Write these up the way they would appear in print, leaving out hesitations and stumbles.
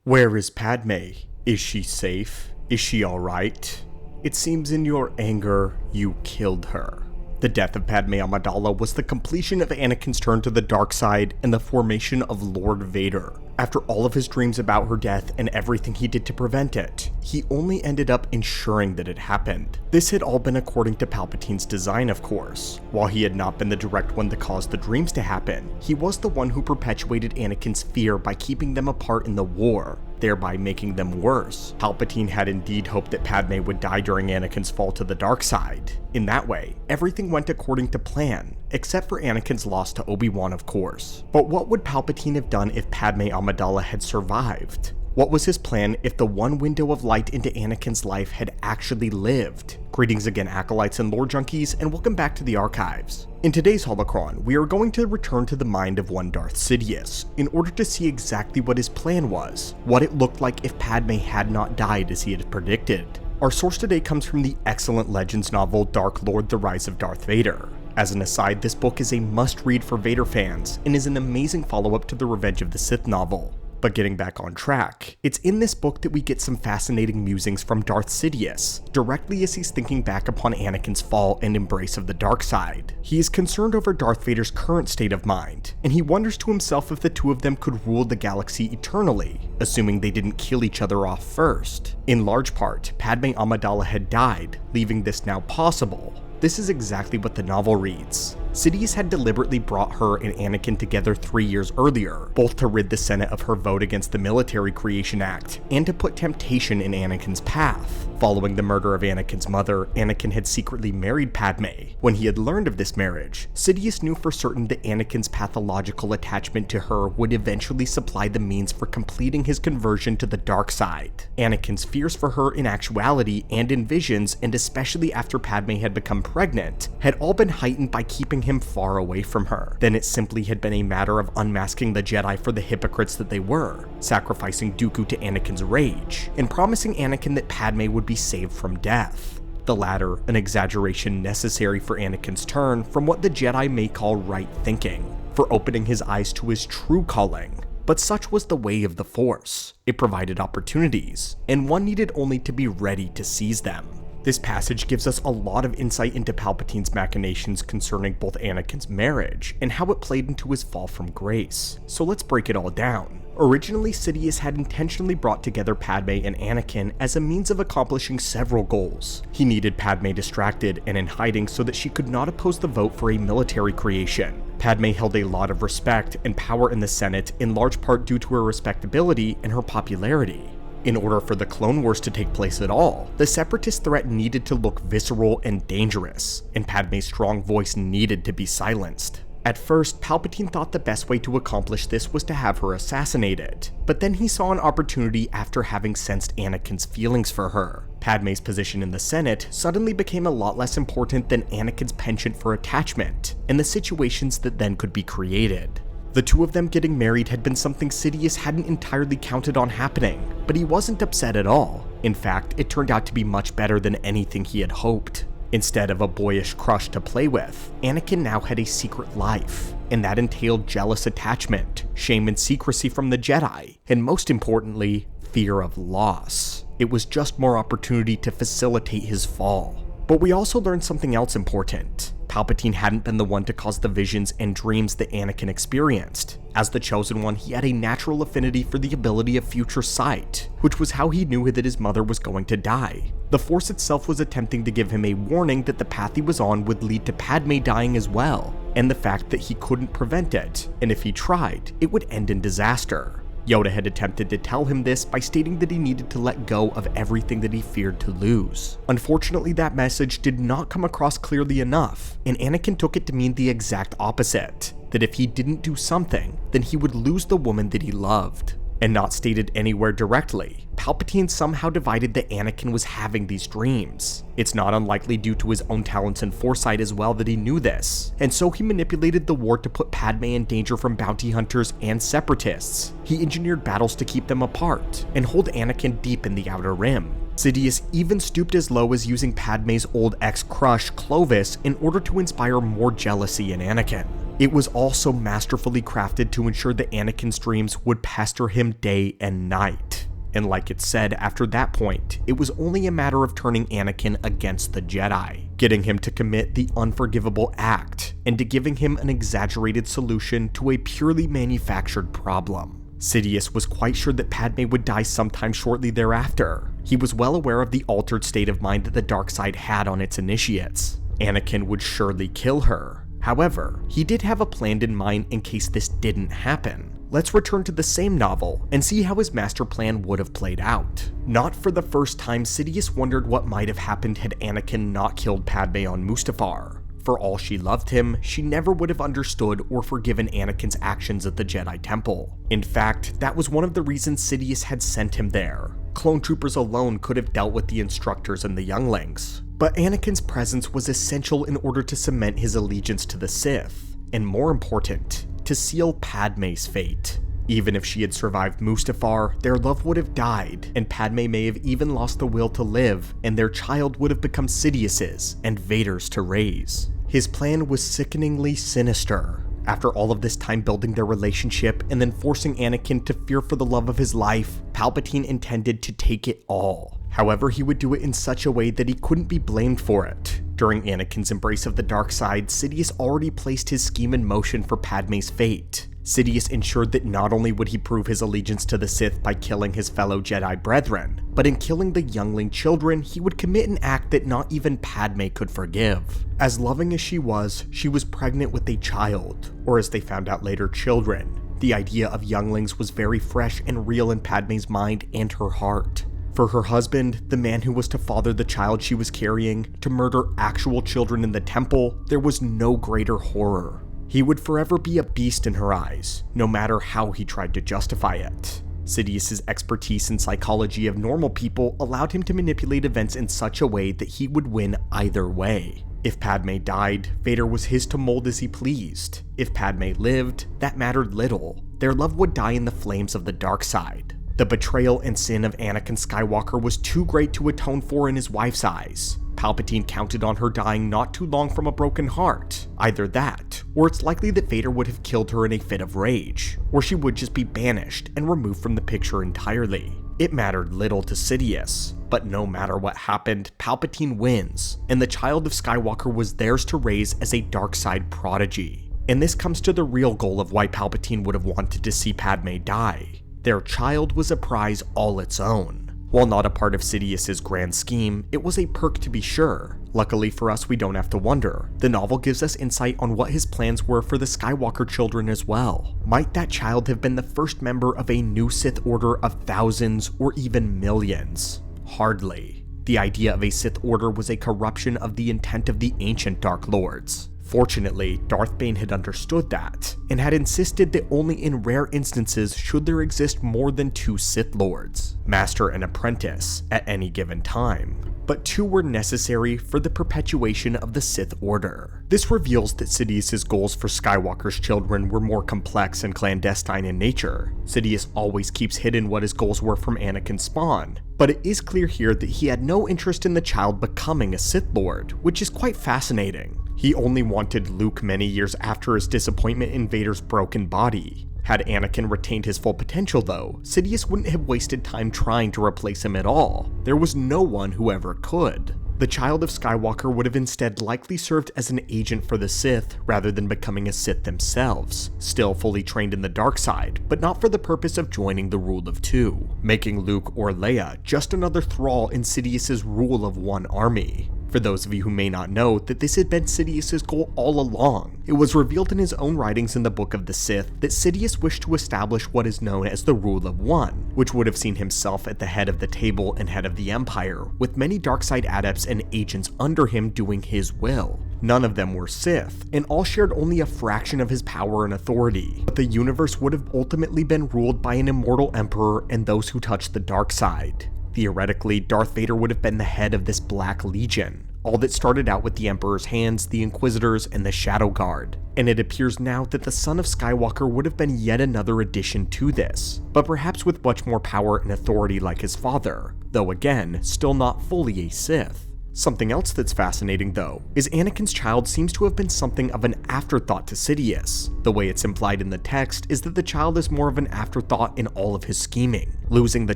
Where is Padmé? Is she safe? Is she alright? It seems in your anger, you killed her. The death of Padmé Amidala was the completion of Anakin's turn to the dark side and the formation of Lord Vader. After all of his dreams about her death and everything he did to prevent it, he only ended up ensuring that it happened. This had all been according to Palpatine's design, of course. While he had not been the direct one that caused the dreams to happen, he was the one who perpetuated Anakin's fear by keeping them apart in the war, thereby making them worse. Palpatine had indeed hoped that Padmé would die during Anakin's fall to the dark side. In that way, everything went according to plan, except for Anakin's loss to Obi-Wan, of course. But what would Palpatine have done if Padmé Amidala had survived? What was his plan if the one window of light into Anakin's life had actually lived? Greetings again, Acolytes and Lore Junkies, and welcome back to the Archives. In today's Holocron, we are going to return to the mind of one Darth Sidious, in order to see exactly what his plan was, what it looked like if Padmé had not died as he had predicted. Our source today comes from the excellent Legends novel Dark Lord: The Rise of Darth Vader. As an aside, this book is a must-read for Vader fans, and is an amazing follow-up to the Revenge of the Sith novel. But getting back on track, it's in this book that we get some fascinating musings from Darth Sidious, directly as he's thinking back upon Anakin's fall and embrace of the dark side. He is concerned over Darth Vader's current state of mind, and he wonders to himself if the two of them could rule the galaxy eternally, assuming they didn't kill each other off first. In large part, Padmé Amidala had died, leaving this now possible. This is exactly what the novel reads. Sidious had deliberately brought her and Anakin together 3 years earlier, both to rid the Senate of her vote against the Military Creation Act, and to put temptation in Anakin's path. Following the murder of Anakin's mother, Anakin had secretly married Padmé. When he had learned of this marriage, Sidious knew for certain that Anakin's pathological attachment to her would eventually supply the means for completing his conversion to the dark side. Anakin's fears for her in actuality and in visions, and especially after Padmé had become pregnant, had all been heightened by keeping him far away from her. Then it simply had been a matter of unmasking the Jedi for the hypocrites that they were, sacrificing Dooku to Anakin's rage, and promising Anakin that Padmé would be saved from death. The latter, an exaggeration necessary for Anakin's turn from what the Jedi may call right thinking, for opening his eyes to his true calling. But such was the way of the Force. It provided opportunities, and one needed only to be ready to seize them. This passage gives us a lot of insight into Palpatine's machinations concerning both Anakin's marriage and how it played into his fall from grace. So let's break it all down. Originally, Sidious had intentionally brought together Padmé and Anakin as a means of accomplishing several goals. He needed Padmé distracted and in hiding so that she could not oppose the vote for a military creation. Padmé held a lot of respect and power in the Senate, in large part due to her respectability and her popularity. In order for the Clone Wars to take place at all, the Separatist threat needed to look visceral and dangerous, and Padmé's strong voice needed to be silenced. At first, Palpatine thought the best way to accomplish this was to have her assassinated, but then he saw an opportunity after having sensed Anakin's feelings for her. Padmé's position in the Senate suddenly became a lot less important than Anakin's penchant for attachment, and the situations that then could be created. The two of them getting married had been something Sidious hadn't entirely counted on happening, but he wasn't upset at all. In fact, it turned out to be much better than anything he had hoped. Instead of a boyish crush to play with, Anakin now had a secret life, and that entailed jealous attachment, shame and secrecy from the Jedi, and most importantly, fear of loss. It was just more opportunity to facilitate his fall. But we also learned something else important. Palpatine hadn't been the one to cause the visions and dreams that Anakin experienced. As the Chosen One, he had a natural affinity for the ability of future sight, which was how he knew that his mother was going to die. The Force itself was attempting to give him a warning that the path he was on would lead to Padmé dying as well, and the fact that he couldn't prevent it, and if he tried, it would end in disaster. Yoda had attempted to tell him this by stating that he needed to let go of everything that he feared to lose. Unfortunately, that message did not come across clearly enough, and Anakin took it to mean the exact opposite, that if he didn't do something, then he would lose the woman that he loved. And not stated anywhere directly, Palpatine somehow divided that Anakin was having these dreams. It's not unlikely due to his own talents and foresight as well that he knew this, and so he manipulated the war to put Padmé in danger from bounty hunters and Separatists. He engineered battles to keep them apart, and hold Anakin deep in the Outer Rim. Sidious even stooped as low as using Padmé's old ex-crush, Clovis, in order to inspire more jealousy in Anakin. It was also masterfully crafted to ensure that Anakin's dreams would pester him day and night. And like it said, after that point, it was only a matter of turning Anakin against the Jedi, getting him to commit the unforgivable act, and to giving him an exaggerated solution to a purely manufactured problem. Sidious was quite sure that Padmé would die sometime shortly thereafter. He was well aware of the altered state of mind that the dark side had on its initiates. Anakin would surely kill her. However, he did have a plan in mind in case this didn't happen. Let's return to the same novel and see how his master plan would have played out. Not for the first time, Sidious wondered what might have happened had Anakin not killed Padmé on Mustafar. For all she loved him, she never would have understood or forgiven Anakin's actions at the Jedi Temple. In fact, that was one of the reasons Sidious had sent him there. Clone troopers alone could have dealt with the instructors and the younglings. But Anakin's presence was essential in order to cement his allegiance to the Sith, and more important, to seal Padmé's fate. Even if she had survived Mustafar, their love would have died, and Padmé may have even lost the will to live, and their child would have become Sidious's and Vader's to raise. His plan was sickeningly sinister. After all of this time building their relationship and then forcing Anakin to fear for the love of his life, Palpatine intended to take it all. However, he would do it in such a way that he couldn't be blamed for it. During Anakin's embrace of the dark side, Sidious already placed his scheme in motion for Padmé's fate. Sidious ensured that not only would he prove his allegiance to the Sith by killing his fellow Jedi brethren, but in killing the youngling children, he would commit an act that not even Padmé could forgive. As loving as she was pregnant with a child, or as they found out later, children. The idea of younglings was very fresh and real in Padmé's mind and her heart. For her husband, the man who was to father the child she was carrying, to murder actual children in the temple, there was no greater horror. He would forever be a beast in her eyes, no matter how he tried to justify it. Sidious's expertise in psychology of normal people allowed him to manipulate events in such a way that he would win either way. If Padmé died, Vader was his to mold as he pleased. If Padmé lived, that mattered little. Their love would die in the flames of the dark side. The betrayal and sin of Anakin Skywalker was too great to atone for in his wife's eyes. Palpatine counted on her dying not too long from a broken heart. Either that, or it's likely that Vader would have killed her in a fit of rage, or she would just be banished and removed from the picture entirely. It mattered little to Sidious, but no matter what happened, Palpatine wins, and the child of Skywalker was theirs to raise as a dark side prodigy. And this comes to the real goal of why Palpatine would have wanted to see Padmé die. Their child was a prize all its own. While not a part of Sidious's grand scheme, it was a perk to be sure. Luckily for us, we don't have to wonder. The novel gives us insight on what his plans were for the Skywalker children as well. Might that child have been the first member of a new Sith order of thousands or even millions? Hardly. The idea of a Sith order was a corruption of the intent of the ancient Dark Lords. Fortunately, Darth Bane had understood that, and had insisted that only in rare instances should there exist more than two Sith Lords, Master and Apprentice, at any given time. But two were necessary for the perpetuation of the Sith Order. This reveals that Sidious's goals for Skywalker's children were more complex and clandestine in nature. Sidious always keeps hidden what his goals were from Anakin's spawn, but it is clear here that he had no interest in the child becoming a Sith Lord, which is quite fascinating. He only wanted Luke many years after his disappointment in Vader's broken body. Had Anakin retained his full potential though, Sidious wouldn't have wasted time trying to replace him at all. There was no one who ever could. The child of Skywalker would have instead likely served as an agent for the Sith rather than becoming a Sith themselves, still fully trained in the dark side, but not for the purpose of joining the rule of two, making Luke or Leia just another thrall in Sidious's rule of one army. For those of you who may not know, that this had been Sidious's goal all along. It was revealed in his own writings in the Book of the Sith that Sidious wished to establish what is known as the Rule of One, which would have seen himself at the head of the table and head of the Empire, with many darkside adepts and agents under him doing his will. None of them were Sith, and all shared only a fraction of his power and authority, but the universe would have ultimately been ruled by an immortal emperor and those who touched the dark side. Theoretically, Darth Vader would have been the head of this Black Legion, all that started out with the Emperor's hands, the Inquisitors, and the Shadow Guard. And it appears now that the son of Skywalker would have been yet another addition to this, but perhaps with much more power and authority like his father, though again, still not fully a Sith. Something else that's fascinating though, is Anakin's child seems to have been something of an afterthought to Sidious. The way it's implied in the text is that the child is more of an afterthought in all of his scheming. Losing the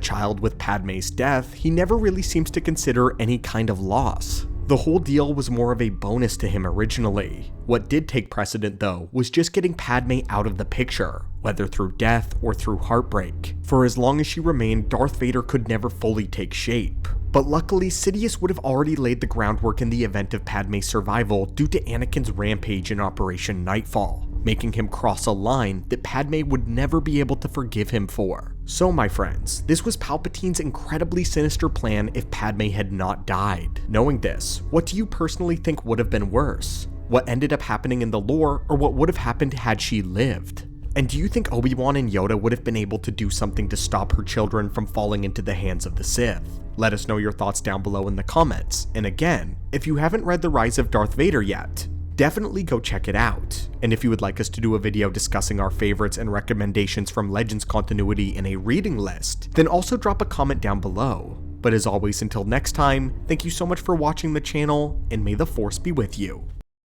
child with Padmé's death, he never really seems to consider any kind of loss. The whole deal was more of a bonus to him originally. What did take precedent though was just getting Padmé out of the picture, whether through death or through heartbreak. For as long as she remained, Darth Vader could never fully take shape. But luckily, Sidious would have already laid the groundwork in the event of Padmé's survival due to Anakin's rampage in Operation Nightfall, making him cross a line that Padmé would never be able to forgive him for. So my friends, this was Palpatine's incredibly sinister plan if Padmé had not died. Knowing this, what do you personally think would have been worse? What ended up happening in the lore, or what would have happened had she lived? And do you think Obi-Wan and Yoda would have been able to do something to stop her children from falling into the hands of the Sith? Let us know your thoughts down below in the comments, and again, if you haven't read The Rise of Darth Vader yet, definitely go check it out. And if you would like us to do a video discussing our favorites and recommendations from Legends continuity in a reading list, then also drop a comment down below. But as always, until next time, thank you so much for watching the channel, and may the Force be with you.